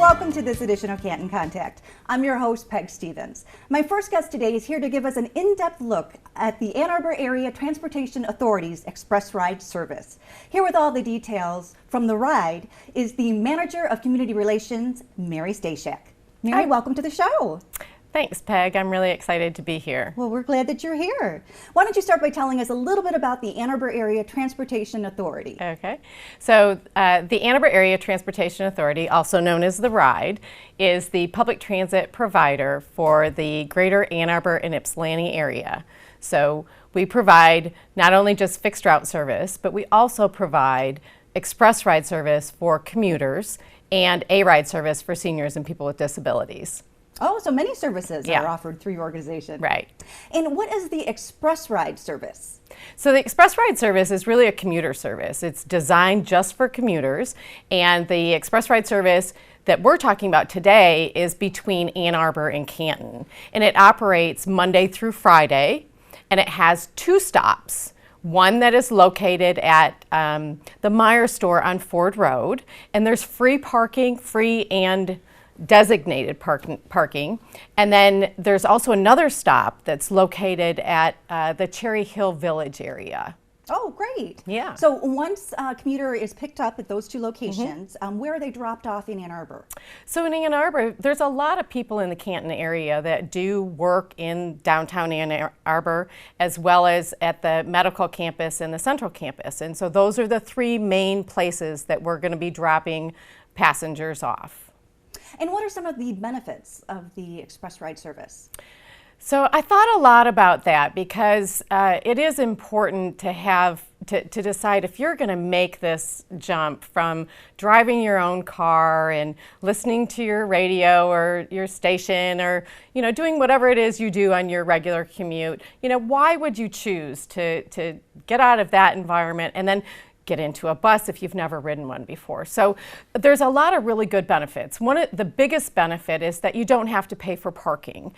Welcome to this edition of Canton Contact. I'm your host, Peg Stevens. My first guest today is here to give us an in-depth look at the Ann Arbor Area Transportation Authority's Express Ride service. Here with all the details from the ride is the Manager of Community Relations, Mary Stashak. Mary, welcome to the show. Thanks, Peg. I'm really excited to be here. Well, we're glad that you're here. Why don't you start by telling us a little bit about the Ann Arbor Area Transportation Authority? Okay. So the Ann Arbor Area Transportation Authority, also known as the RIDE, is the public transit provider for the greater Ann Arbor and Ypsilanti area. So we provide not only just fixed route service, but we also provide express ride service for commuters and A-ride service for seniors and people with disabilities. Oh, so many services are offered through your organization. Right. And what is the Express Ride service? So the Express Ride service is really a commuter service. It's designed just for commuters, and the Express Ride service that we're talking about today is between Ann Arbor and Canton. And it operates Monday through Friday, and it has two stops. One that is located at the Meyer store on Ford Road, and there's free parking, free and designated parking. And then there's also another stop that's located at the Cherry Hill Village area. Oh, great. Yeah. So once a commuter is picked up at those two locations, where are they dropped off in Ann Arbor? So in Ann Arbor, there's a lot of people in the Canton area that do work in downtown Ann Arbor, as well as at the medical campus and the central campus. And so those are the three main places that we're going to be dropping passengers off. And what are some of the benefits of the Express Ride service? So I thought a lot about that because it is important to have to decide if you're going to make this jump from driving your own car and listening to your radio or your station, or doing whatever it is you do on your regular commute. Why would you choose to get out of that environment and then get into a bus if you've never ridden one before? So there's a lot of really good benefits. One of the biggest benefit is that you don't have to pay for parking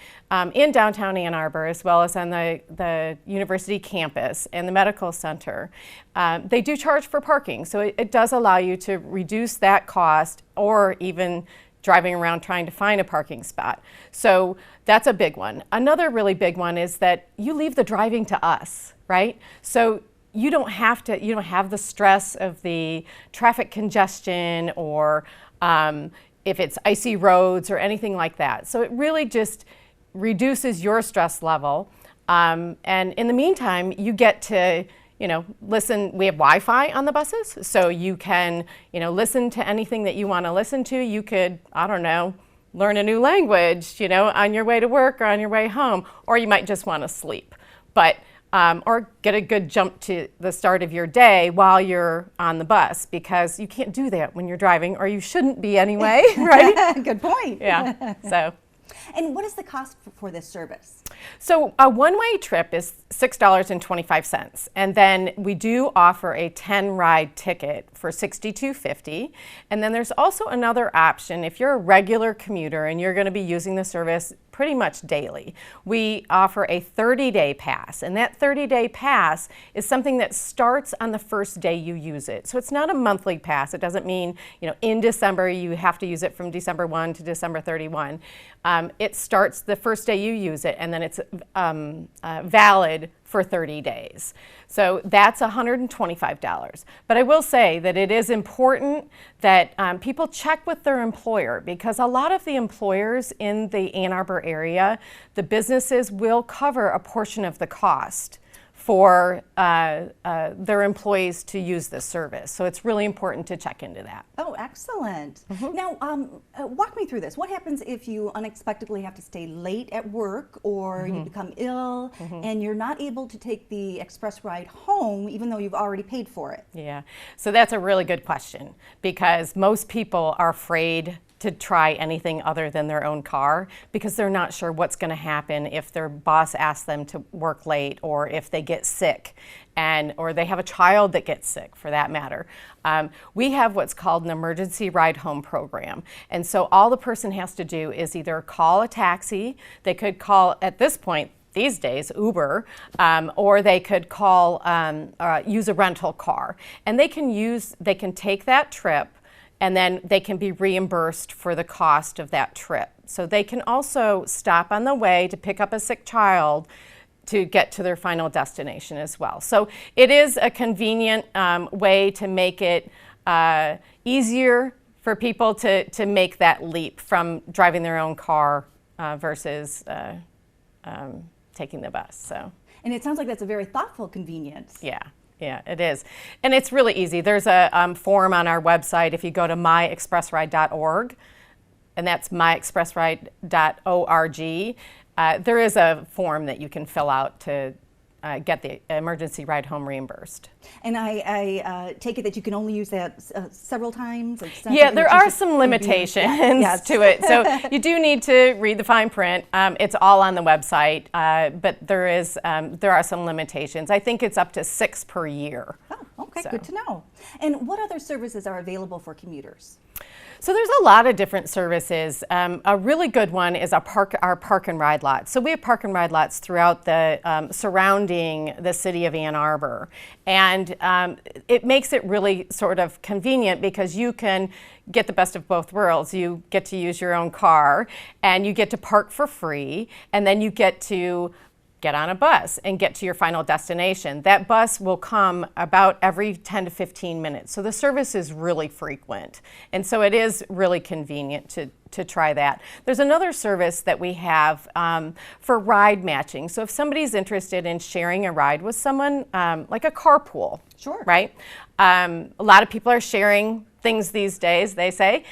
in downtown Ann Arbor, as well as on the university campus and the medical center. They do charge for parking, so it does allow you to reduce that cost, or even driving around trying to find a parking spot. So that's a big one. Another really big one is that you leave the driving to us, right? So you don't have the stress of the traffic congestion, or if it's icy roads or anything like that. So it really just reduces your stress level. And in the meantime, you get to listen. We have Wi-Fi on the buses, so you can listen to anything that you want to listen to. You could, learn a new language, on your way to work or on your way home, or you might just want to sleep. But or get a good jump to the start of your day while you're on the bus, because you can't do that when you're driving, or you shouldn't be anyway, right? Good point. Yeah. So. And what is the cost for this service? So a one-way trip is $6.25, and then we do offer a 10-ride ticket for $62.50. And then there's also another option if you're a regular commuter and you're going to be using the service pretty much daily. We offer a 30-day pass, and that 30-day pass is something that starts on the first day you use it. So it's not a monthly pass. It doesn't mean in December you have to use it from December 1 to December 31. It starts the first day you use it, and then it's valid for 30 days. So that's $125. But I will say that it is important that people check with their employer, because a lot of the employers in the Ann Arbor area, the businesses will cover a portion of the cost for their employees to use this service. So it's really important to check into that. Oh, excellent. Now, walk me through this. What happens if you unexpectedly have to stay late at work, or you become ill and you're not able to take the express ride home even though you've already paid for it? Yeah, so that's a really good question, because most people are afraid to try anything other than their own car, because they're not sure what's going to happen if their boss asks them to work late, or if they get sick, or they have a child that gets sick, for that matter. We have what's called an emergency ride home program, and so all the person has to do is either call a taxi. They could call, at this point these days, Uber, or they could call use a rental car, and they can take that trip and then they can be reimbursed for the cost of that trip. So they can also stop on the way to pick up a sick child to get to their final destination as well. So it is a convenient way to make it easier for people to make that leap from driving their own car versus taking the bus. So. And it sounds like that's a very thoughtful convenience. Yeah, it is. And it's really easy. There's a form on our website if you go to myexpressride.org, and that's myexpressride.org. There is a form that you can fill out to get the emergency ride home reimbursed. And I take it that you can only use that several times? Yeah, there are some limitations to it. So you do need to read the fine print. It's all on the website, but there are some limitations. I think it's up to 6 per year. Oh, okay, good to know. And what other services are available for commuters? So there's a lot of different services. A really good one is our park and ride lots. So we have park and ride lots throughout the surrounding the city of Ann Arbor. And it makes it really sort of convenient because you can get the best of both worlds. You get to use your own car and you get to park for free, and then you get to get on a bus and get to your final destination. That bus will come about every 10 to 15 minutes. So the service is really frequent. And so it is really convenient to try that. There's another service that we have for ride matching. So if somebody's interested in sharing a ride with someone, like a carpool, sure, right? A lot of people are sharing things these days, they say.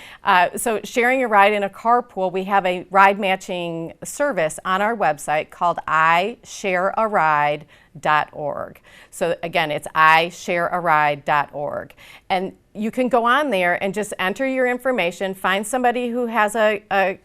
So sharing a ride in a carpool, we have a ride matching service on our website called isharearide.org. So again, it's isharearide.org. And you can go on there and just enter your information, find somebody who has the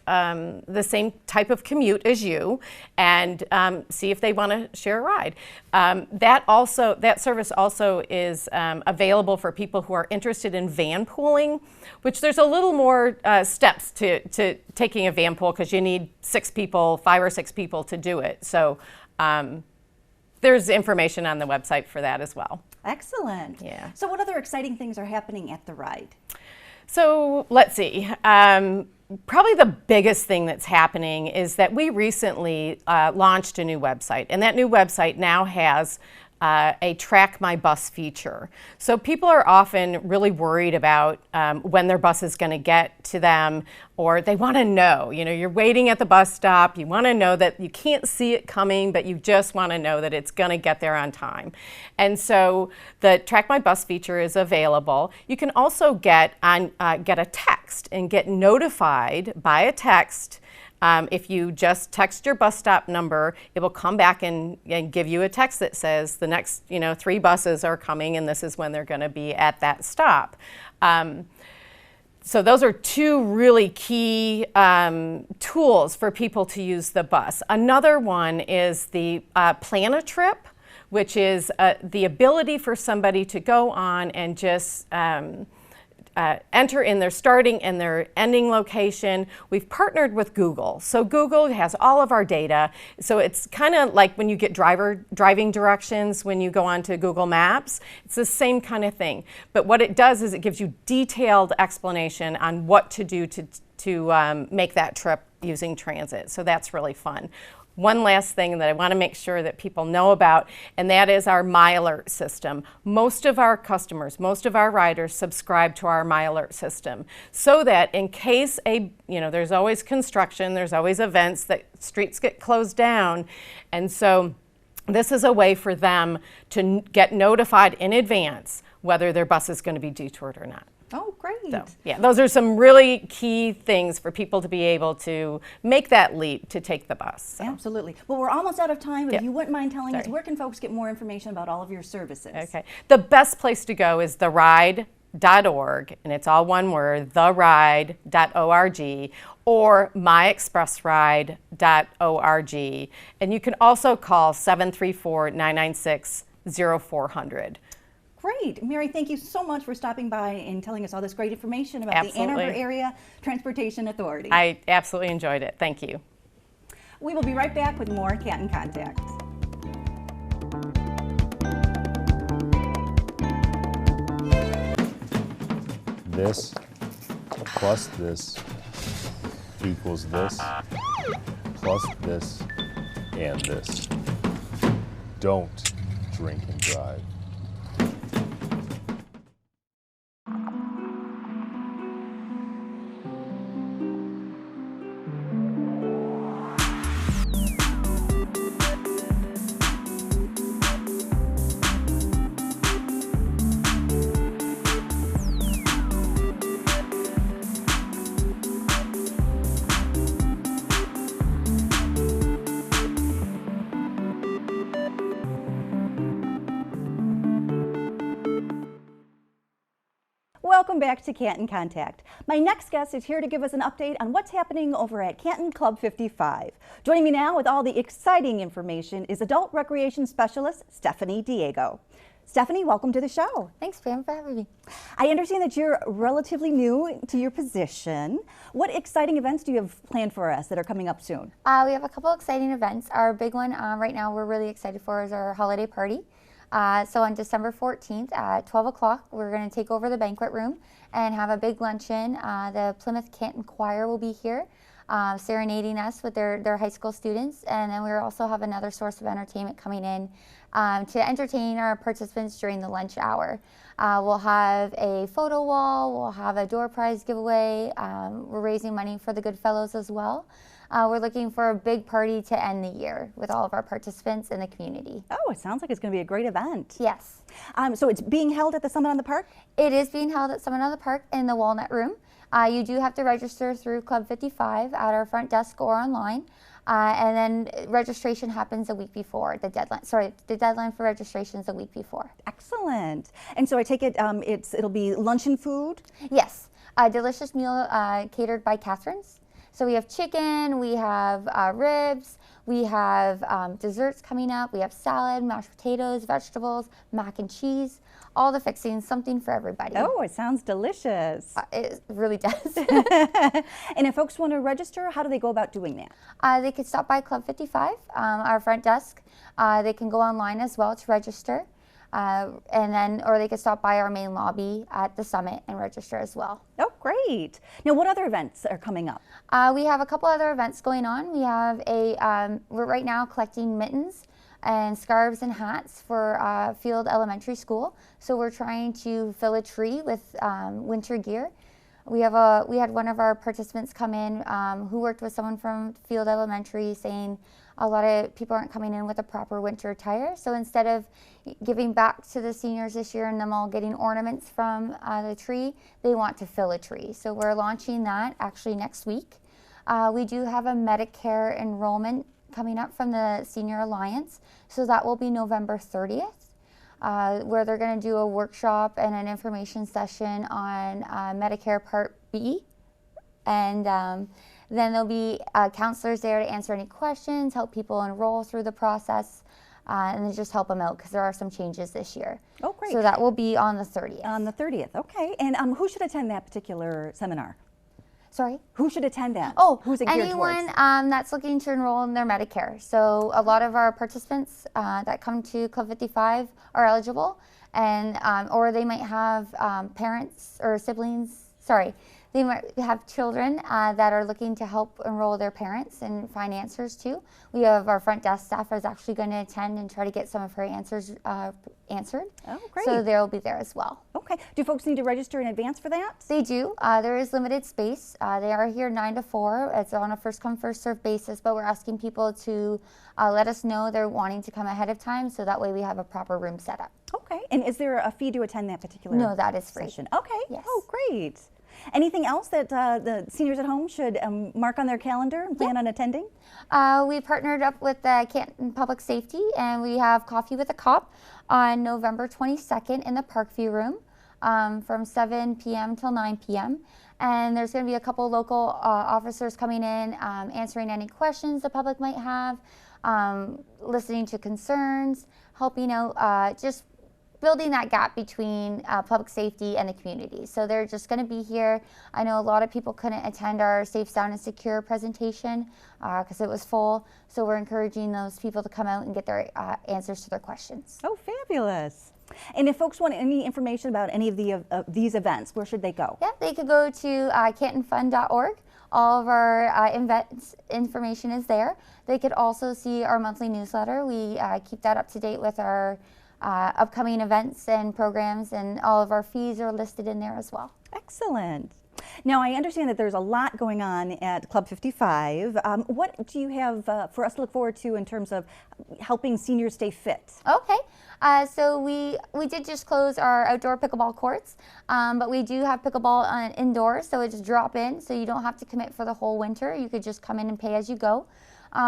same type of commute as you, and see if they want to share a ride. That service also is available for people who are interested in van pooling, which there's a little more steps to taking a van pool because you need 5 or 6 people to do it. So there's information on the website for that as well. Excellent. Yeah. So what other exciting things are happening at the ride? So let's see. Probably the biggest thing that's happening is that we recently launched a new website, and that new website now has a Track My Bus feature. So people are often really worried about when their bus is going to get to them, or they want to know. You know, you're waiting at the bus stop, you want to know that you can't see it coming, but you just want to know that it's going to get there on time. And so the Track My Bus feature is available. You can also get a text and get notified by a text. If you just text your bus stop number, it will come back and give you a text that says the next 3 buses are coming and this is when they're going to be at that stop. So those are 2 really key tools for people to use the bus. Another one is the Plan a Trip, which is the ability for somebody to go on and just enter in their starting and their ending location. We've partnered with Google. So Google has all of our data. So it's kind of like when you get driving directions when you go onto Google Maps. It's the same kind of thing. But what it does is it gives you detailed explanation on what to do to make that trip using transit. So that's really fun. One last thing that I want to make sure that people know about, and that is our My Alert system. Most of our customers, most of our riders subscribe to our My Alert system so that in case there's always construction, there's always events that streets get closed down, and so this is a way for them to get notified in advance whether their bus is going to be detoured or not. Oh, great. So, yeah, those are some really key things for people to be able to make that leap to take the bus. So. Absolutely. Well, we're almost out of time. If Yep. you wouldn't mind telling us, Sorry. where can folks get more information about all of your services? Okay. The best place to go is theride.org, and it's all one word, theride.org, or myexpressride.org. And you can also call 734-996-0400. Great. Mary, thank you so much for stopping by and telling us all this great information about the Ann Arbor Area Transportation Authority. I absolutely enjoyed it. Thank you. We will be right back with more Canton Contact. This plus this equals this, plus this, and this. Don't drink and drive. Welcome back to Canton Contact. My next guest is here to give us an update on what's happening over at Canton Club 55. Joining me now with all the exciting information is Adult Recreation Specialist Stephanie Diego. Stephanie, welcome to the show. Thanks, Pam, for having me. I understand that you're relatively new to your position. What exciting events do you have planned for us that are coming up soon? We have a couple exciting events. Our big one right now we're really excited for is our holiday party. So on December 14th at 12 o'clock, we're going to take over the banquet room and have a big luncheon. The Plymouth Canton Choir will be here serenading us with their high school students. And then we'll also have another source of entertainment coming in to entertain our participants during the lunch hour. We'll have a photo wall, we'll have a door prize giveaway. We're raising money for the Goodfellows as well. We're looking for a big party to end the year with all of our participants in the community. Oh, it sounds like it's going to be a great event. Yes. So it's being held at the Summit on the Park? It is being held at Summit on the Park in the Walnut Room. You do have to register through Club 55 at our front desk or online. And then registration happens a week before the deadline. Sorry, the deadline for registration is a week before. Excellent. And so I take it it'll be luncheon food? Yes, a delicious meal catered by Catherine's. So we have chicken, we have ribs, we have desserts coming up, we have salad, mashed potatoes, vegetables, mac and cheese, all the fixings, something for everybody. Oh, it sounds delicious. It really does. And if folks want to register, how do they go about doing that? They could stop by Club 55, our front desk. They can go online as well to register. Or they could stop by our main lobby at the Summit and register as well. Oh, great. Now, what other events are coming up? We have a couple other events going on. We have we're right now collecting mittens and scarves and hats for Field Elementary School. So we're trying to fill a tree with winter gear. We had one of our participants come in who worked with someone from Field Elementary saying a lot of people aren't coming in with a proper winter attire. So instead of giving back to the seniors this year and them all getting ornaments from the tree, they want to fill a tree. So we're launching that actually next week. We do have a Medicare enrollment coming up from the Senior Alliance. So that will be November 30th. Where they're going to do a workshop and an information session on Medicare Part B. And then there'll be counselors there to answer any questions, help people enroll through the process, and then just help them out because there are some changes this year. Oh, great. So that will be on the 30th. On the 30th, okay. And who should attend that particular seminar? Sorry? Who should attend that? Oh, who's it geared anyone towards? That's looking to enroll in their Medicare. So a lot of our participants that come to Club 55 are eligible, and or they might have parents or siblings. Sorry, they might have children that are looking to help enroll their parents and find answers too. We have our front desk staff is actually going to attend and try to get some of her answers answered. Oh, great. So they'll be there as well. Okay. Do folks need to register in advance for that? They do. There is limited space. They are here 9 to 4. It's on a first come, first served basis, but we're asking people to let us know they're wanting to come ahead of time so that way we have a proper room set up. Okay. And is there a fee to attend that particular No, that is free. session? Okay. Yes. Oh, great. Anything else that the seniors at home should mark on their calendar and plan on attending? We partnered up with the Canton Public Safety, and we have Coffee with a Cop on November 22nd in the Parkview Room from 7 p.m. till 9 p.m. And there's going to be a couple local officers coming in, answering any questions the public might have, listening to concerns, helping out, just building that gap between public safety and the community. So they're just going to be here. I know a lot of people couldn't attend our Safe, Sound, and Secure presentation because it was full. So we're encouraging those people to come out and get their answers to their questions. Oh, fabulous. And if folks want any information about any of these events, where should they go? Yeah, they could go to cantonfund.org. All of our events information is there. They could also see our monthly newsletter. We keep that up to date with our upcoming events and programs, and all of our fees are listed in there as well. Excellent. Now, I understand that there's a lot going on at Club 55. What do you have for us to look forward to in terms of helping seniors stay fit? Okay, so we did just close our outdoor pickleball courts, but we do have pickleball on indoors, so it's drop in, so you don't have to commit for the whole winter. You could just come in and pay as you go.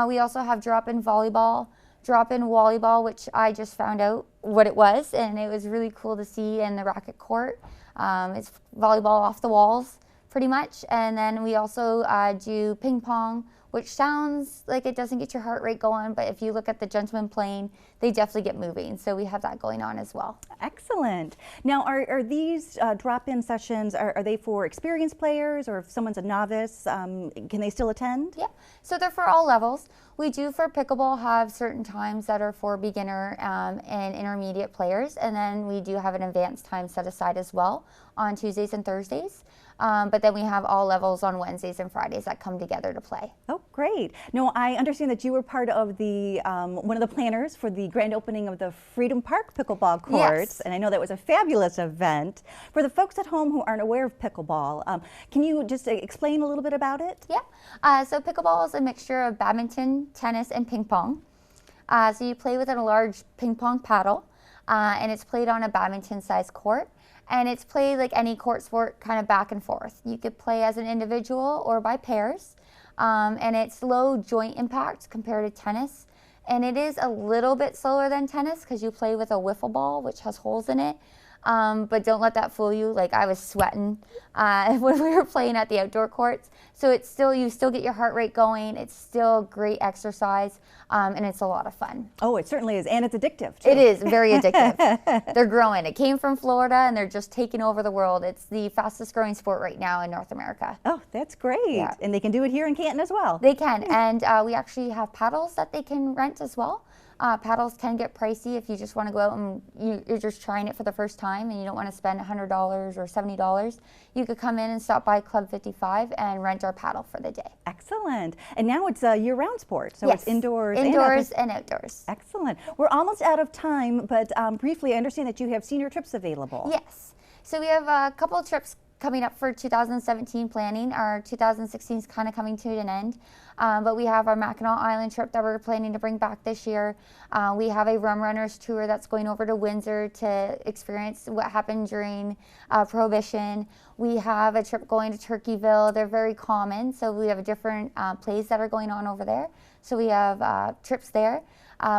We also have drop-in volleyball, drop-in volleyball, which I just found out what it was, and it was really cool to see in the racket court. It's volleyball off the walls, pretty much. And then we also do ping pong, which sounds like it doesn't get your heart rate going, but if you look at the gentlemen playing, they definitely get moving. So we have that going on as well. Excellent. Now, are these drop-in sessions, are they for experienced players, or if someone's a novice, can they still attend? Yeah, so they're for all levels. We do for pickleball have certain times that are for beginner and intermediate players, and then we do have an advanced time set aside as well on Tuesdays and Thursdays. But then we have all levels on Wednesdays and Fridays that come together to play. Oh, great. No, I understand that you were part of the one of the planners for the grand opening of the Freedom Park pickleball courts, Yes. and I know that was a fabulous event. For the folks at home who aren't aware of pickleball, can you just explain a little bit about it? Yeah, so pickleball is a mixture of badminton, tennis, and ping pong. So you play within a large ping pong paddle, and it's played on a badminton-sized court. And it's played like any court sport, kind of back and forth. You could play as an individual or by pairs. And it's low joint impact compared to tennis. And it is a little bit slower than tennis because you play with a wiffle ball, which has holes in it. But don't let that fool you. Like, I was sweating when we were playing at the outdoor courts. So it's still, you still get your heart rate going. It's still great exercise, and it's a lot of fun. Oh, it certainly is, and it's addictive too. It is very addictive. They're growing. It came from Florida, and they're just taking over the world. It's the fastest growing sport right now in North America. Oh, that's great. Yeah. And they can do it here in Canton as well. They can, and we actually have paddles that they can rent as well. Paddles can get pricey if you just want to go out and you're just trying it for the first time and you don't want to spend $100 or $70. You could come in and stop by Club 55 and rent our paddle for the day. Excellent. And now it's a year-round sport, so Yes. it's indoors, and outdoors. Excellent. We're almost out of time, but briefly, I understand that you have senior trips available. Yes. So we have a couple of trips coming up for 2017 planning. Our 2016 is kind of coming to an end. But we have our Mackinac Island trip that we're planning to bring back this year. We have a Rum Runners tour that's going over to Windsor to experience what happened during Prohibition. We have a trip going to Turkeyville. They're very common, so we have different plays that are going on over there. So we have trips there.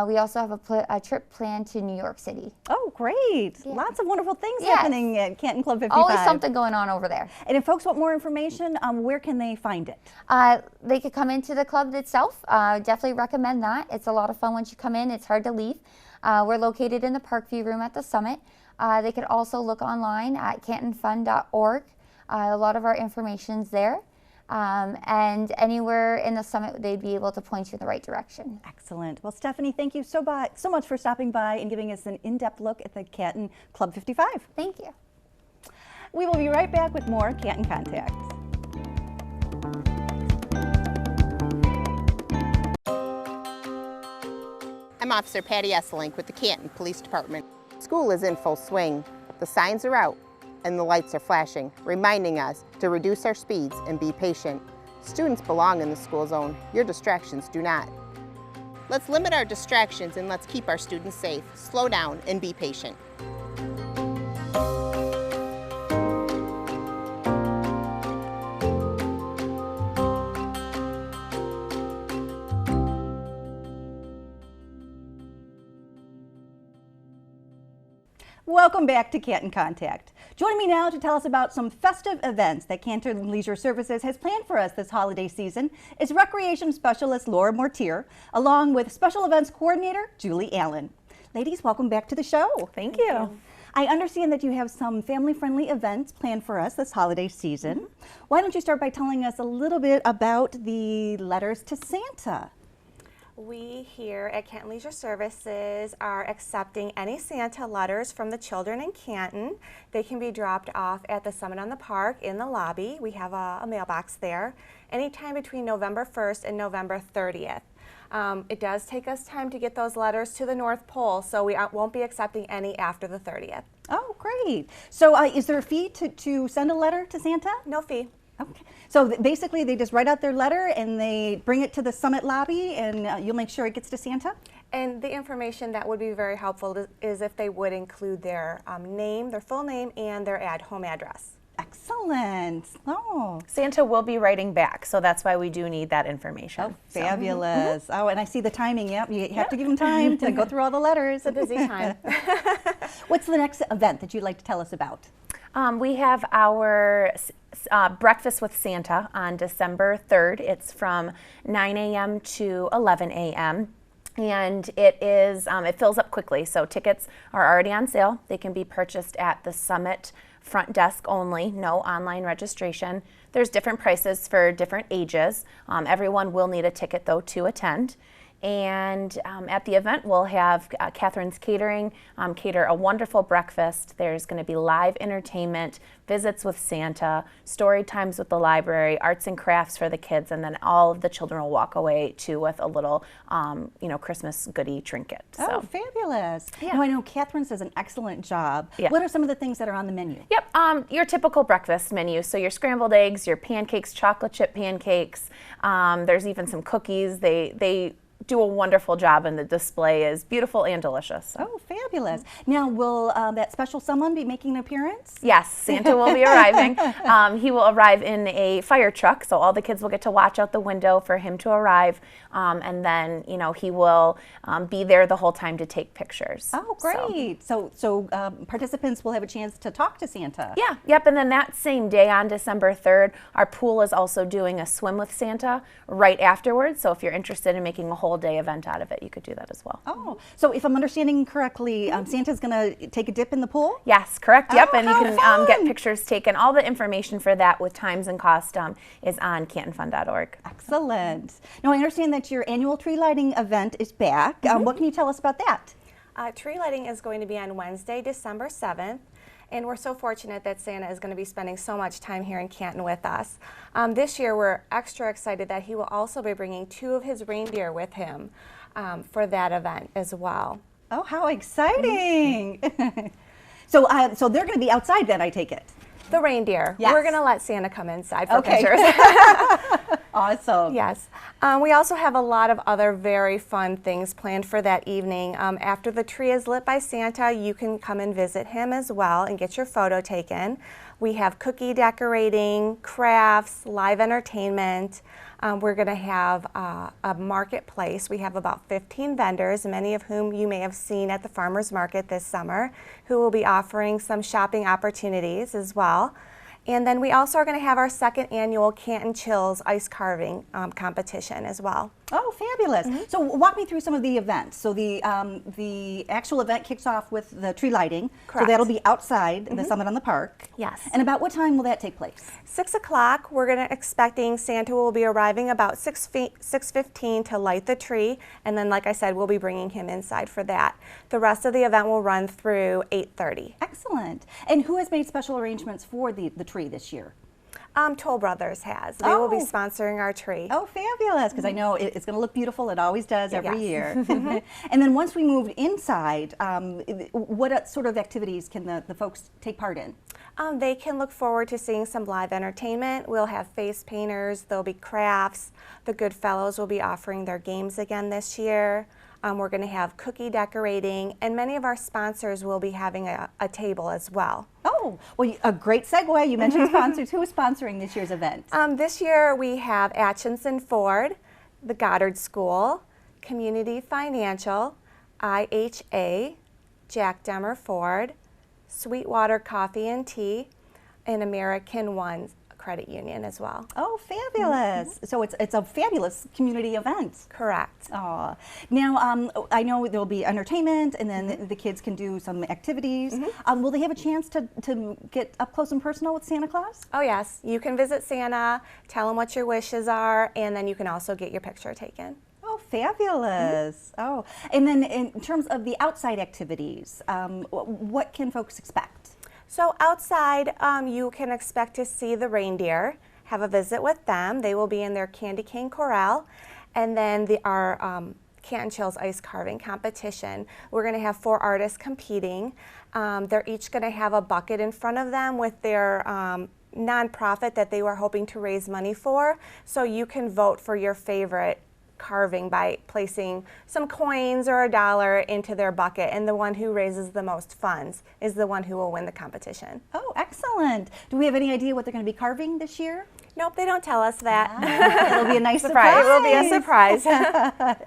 We also have a trip planned to New York City. Oh, great. Yeah. Lots of wonderful things Yes. happening at Canton Club 55. Always something going on over there. And if folks want more information, where can they find it? They could come into the club itself. Definitely recommend that. It's a lot of fun once you come in. It's hard to leave. We're located in the Parkview room at the Summit. They could also look online at cantonfund.org. A lot of our information's there. And anywhere in the Summit, they'd be able to point you in the right direction. Excellent. Well, Stephanie, thank you so much for stopping by and giving us an in-depth look at the Canton Club 55. Thank you. We will be right back with more Canton Contact. I'm Officer Patty Esselink with the Canton Police Department. School is in full swing. The signs are out and the lights are flashing, reminding us to reduce our speeds and be patient. Students belong in the school zone. Your distractions do not. Let's limit our distractions and let's keep our students safe. Slow down and be patient. Welcome back to Canton Contact. Joining me now to tell us about some festive events that Canton Leisure Services has planned for us this holiday season is Recreation Specialist Laura Mortier, along with Special Events Coordinator Julie Allen. Ladies, welcome back to the show. Thank you. I understand that you have some family-friendly events planned for us this holiday season. Why don't you start by telling us a little bit about the letters to Santa? We here at Canton Leisure Services are accepting any Santa letters from the children in Canton. They can be dropped off at the Summit on the Park in the lobby. We have a mailbox there anytime between November 1st and November 30th. It does take us time to get those letters to the North Pole, so we won't be accepting any after the 30th. Oh, great. So is there a fee to send a letter to Santa? No fee. Okay. So basically they just write out their letter and they bring it to the Summit lobby, and you'll make sure it gets to Santa? And the information that would be very helpful is if they would include their name, their full name, and their home address. Excellent. Oh. Santa will be writing back, so that's why we do need that information. Oh, fabulous. Oh, and I see the timing. Yep, you have to give them time to go through all the letters. It's a busy time. What's the next event that you'd like to tell us about? We have our Breakfast with Santa on December 3rd. It's from 9 a.m. to 11 a.m. And it fills up quickly, so tickets are already on sale. They can be purchased at the Summit front desk only, no online registration. There's different prices for different ages. Everyone will need a ticket though to attend. And at the event, we'll have Catherine's Catering cater a wonderful breakfast. There's going to be live entertainment, visits with Santa, story times with the library, arts and crafts for the kids, and then all of the children will walk away too with a little, Christmas goodie trinket. Oh, fabulous. Yeah. Now, I know Catherine's does an excellent job. Yeah. What are some of the things that are on the menu? Yep, your typical breakfast menu. So your scrambled eggs, your pancakes, chocolate chip pancakes. There's even some cookies. They do a wonderful job, and the display is beautiful and delicious. So. Oh, fabulous. Now, will that special someone be making an appearance? Yes, Santa will be arriving. He will arrive in a fire truck, so all the kids will get to watch out the window for him to arrive, and then he will be there the whole time to take pictures. Oh, great. So participants will have a chance to talk to Santa. Yeah, yep, and then that same day on December 3rd, our pool is also doing a swim with Santa right afterwards, so if you're interested in making a whole day event out of it, you could do that as well. Oh, so if I'm understanding correctly, Santa's going to take a dip in the pool? Yes, correct. Yep, Oh, and you how can fun. get pictures taken. All the information for that with times and cost is on cantonfund.org. Excellent. Now, I understand that your annual tree lighting event is back. What can you tell us about that? Tree lighting is going to be on Wednesday, December 7th. And we're so fortunate that Santa is going to be spending so much time here in Canton with us. This year, we're extra excited that he will also be bringing 2 of his reindeer with him for that event as well. Oh, how exciting. So they're going to be outside then, I take it? The reindeer. Yes. We're going to let Santa come inside for Okay. pictures. Awesome. Yes. We also have a lot of other very fun things planned for that evening. After the tree is lit by Santa, you can come and visit him as well and get your photo taken. We have cookie decorating, crafts, live entertainment. We're going to have a marketplace. We have about 15 vendors, many of whom you may have seen at the farmers market this summer, who will be offering some shopping opportunities as well. And then we also are going to have our second annual Canton Chills ice carving competition as well. Oh, fabulous. So walk me through some of the events. So the actual event kicks off with the tree lighting. Correct. So that'll be outside the Summit on the Park. Yes. And about what time will that take place? 6 o'clock, we're expecting Santa will be arriving about 6:15 to light the tree. And then, like I said, we'll be bringing him inside for that. The rest of the event will run through 8:30. Excellent. And who has made special arrangements for the tree this year? Toll Brothers has. They will be Oh. sponsoring our tree. Oh, fabulous, because I know it's going to look beautiful. It always does every Yes. year. And then once we move inside, what sort of activities can the folks take part in? They can look forward to seeing some live entertainment. We'll have face painters, there'll be crafts. The Goodfellows will be offering their games again this year. We're going to have cookie decorating, and many of our sponsors will be having a table as well. Oh, well, a great segue. You mentioned sponsors. Who is sponsoring this year's event? This year we have Atchison Ford, the Goddard School, Community Financial, IHA, Jack Demmer Ford, Sweetwater Coffee and Tea, and American One Credit Union as well. Oh, fabulous. So it's a fabulous community event. Correct. Aw. Now, I know there'll be entertainment, and then the kids can do some activities. Will they have a chance to get up close and personal with Santa Claus? Oh yes, you can visit Santa, tell him what your wishes are, and then you can also get your picture taken. Oh, fabulous. Oh, and then in terms of the outside activities, what can folks expect? So outside, you can expect to see the reindeer, have a visit with them. They will be in their candy cane corral. And then our Canton Chills ice carving competition. We're going to have 4 artists competing. They're each going to have a bucket in front of them with their nonprofit that they were hoping to raise money for. So you can vote for your favorite carving by placing some coins or $1 into their bucket, and the one who raises the most funds is the one who will win the competition. Oh, excellent. Do we have any idea what they're going to be carving this year? Nope, they don't tell us that. It'll be a nice surprise. It will be a surprise.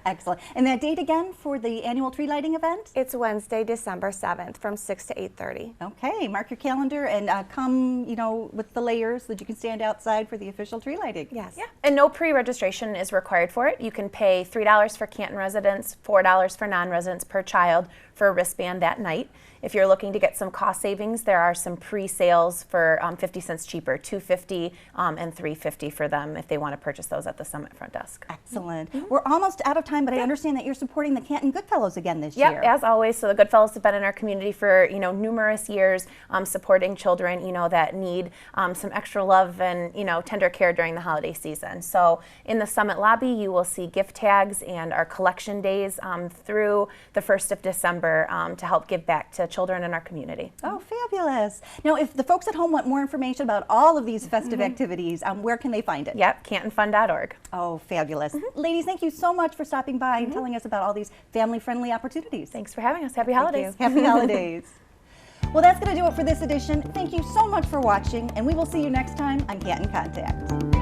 Excellent. And that date again for the annual tree lighting event? It's Wednesday, December 7th from 6 to 8:30. Okay, mark your calendar and come, with the layers so that you can stand outside for the official tree lighting. Yes. Yeah, and no pre-registration is required for it. You can pay $3 for Canton residents, $4 for non-residents per child for a wristband that night. If you're looking to get some cost savings, there are some pre-sales for 50 cents cheaper, $2.50 and $3.50 for them if they want to purchase those at the Summit front desk. Excellent. We're almost out of time, but I understand that you're supporting the Canton Goodfellows again this year. Yep, as always. So the Goodfellows have been in our community for numerous years, supporting children that need some extra love and tender care during the holiday season. So in the Summit lobby, you will see gift tags and our collection days through the 1st of December to help give back to children in our community. Oh, fabulous. Now, if the folks at home want more information about all of these festive activities, where can they find it? Yep, cantonfun.org. Oh, fabulous. Ladies, thank you so much for stopping by and telling us about all these family-friendly opportunities. Thanks for having us. Happy holidays. Happy holidays. Well, that's going to do it for this edition. Thank you so much for watching, and we will see you next time on Canton Contact.